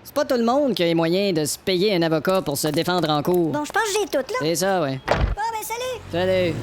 C'est pas tout le monde qui a les moyens de se payer un avocat pour se défendre en cours. Bon, je pense que j'ai tout, là. C'est ça, ouais. Bon, ben, salut! Salut.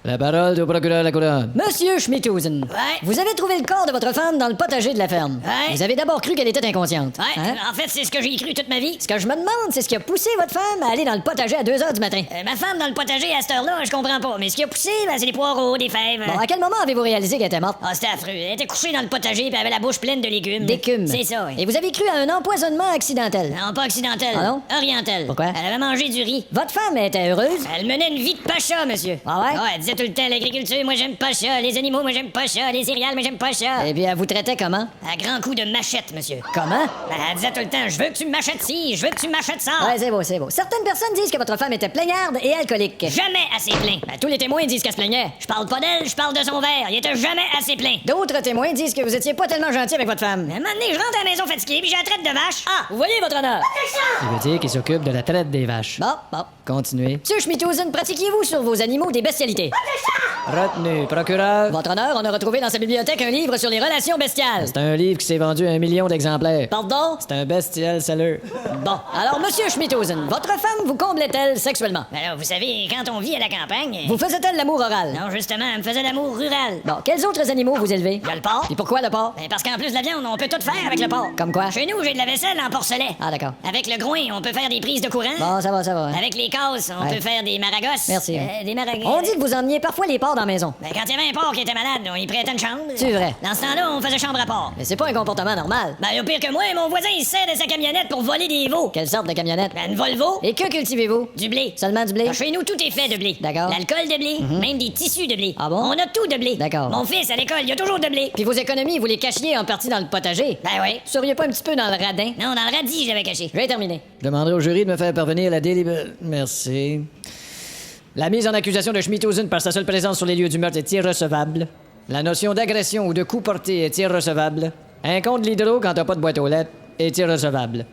La parole est au procureur de la couronne. Monsieur Schmidhusen. Ouais. Vous avez trouvé le corps de votre femme dans le potager de la ferme. Ouais. Vous avez d'abord cru qu'elle était inconsciente. Ouais, Hein? en fait, c'est ce que j'ai cru toute ma vie. Ce que je me demande, c'est ce qui a poussé votre femme à aller dans le potager à 2 h du matin. Ma femme dans le potager à cette heure-là, je comprends pas. Mais ce qui a poussé, ben, c'est des poireaux, des fèves. Bon, à quel moment avez-vous réalisé qu'elle était morte? Ah, c'était affreux. Elle était couchée dans le potager puis elle avait la bouche pleine de légumes. D'écume. C'est ça, oui. Et vous avez cru à un empoisonnement accidentel. Non, pas accidentel. Ah non? Orientel. Pourquoi? Elle avait mangé du riz. Votre femme était heureuse? Elle menait une vie de pacha, monsieur. Ah ouais? Elle disait tout le temps l'agriculture, moi j'aime pas ça. Les animaux, moi j'aime pas ça. Les céréales, moi j'aime pas ça. Et puis elle vous traitait comment? À grands coups de machette, monsieur. Comment? Ben, elle disait tout le temps, je veux que tu m'achètes ci, je veux que tu m'achètes ça. Ouais, c'est beau, c'est beau. Certaines personnes disent que votre femme était plaignarde et alcoolique. Jamais assez plein. Ben, tous les témoins disent qu'elle se plaignait. Je parle pas d'elle, je parle de son verre. Il était jamais assez plein. D'autres témoins disent que vous étiez pas tellement gentil avec votre femme. Un moment donné, je rentre à la maison fatigué, puis j'ai la traite de vache. Ah, vous voyez, votre honneur? Il veut dire qu'il s'occupe de la traite des vaches. Bon, continuez. Monsieur Schmidhusen, pratiquiez-vous sur vos animaux des bestialités? Retenu, procureur. Votre honneur, on a retrouvé dans sa bibliothèque un livre sur les relations bestiales. C'est un livre qui s'est vendu à 1 million d'exemplaires. Pardon? C'est un bestial selleux. Bon, alors, monsieur Schmidhusen, votre femme vous comblait-elle sexuellement? Ben là, vous savez, quand on vit à la campagne. Vous faisait-elle l'amour oral? Non, justement, elle me faisait l'amour rural. Bon, quels autres animaux vous élevez? Il y a le porc. Et pourquoi le porc? Ben parce qu'en plus de la viande, on peut tout faire avec le porc. Comme quoi? Chez nous, j'ai de la vaisselle en porcelet. Ah, d'accord. Avec le groin, on peut faire des prises de courant. Bon, ça va, ça va. Hein. Avec les casses, on Ouais. peut faire des maragosses. Merci. Des maragosses. On dit que vous emmeniez parfois les porcs dans la maison. Ben, quand il y avait un porc qui était malade, on y prêtait une chambre. C'est vrai. Dans ce temps-là, on faisait chambre à porc. Mais c'est pas un comportement normal. Ben, il y a pire que moi, mon voisin, il se sert de sa camionnette pour voler des veaux. Quelle sorte de camionnette? Ben, une Volvo. Et que cultivez-vous? Du blé. Seulement du blé? Alors, chez nous, tout est fait de blé. D'accord. L'alcool de blé, même des tissus de blé. Ah bon? On a tout de blé. D'accord. Mon fils, à l'école, il y a toujours de blé. Puis vos économies, vous les cachiez en partie dans le potager. Ben oui. Vous seriez pas un petit peu dans le radin? Non, dans le radis, je l'avais caché. Je vais terminer. Je demanderai au jury de me faire parvenir la délibération. Merci. La mise en accusation de Schmidhusen par sa seule présence sur les lieux du meurtre est irrecevable. La notion d'agression ou de coup porté est irrecevable. Un compte de l'hydro quand t'as pas de boîte aux lettres est irrecevable.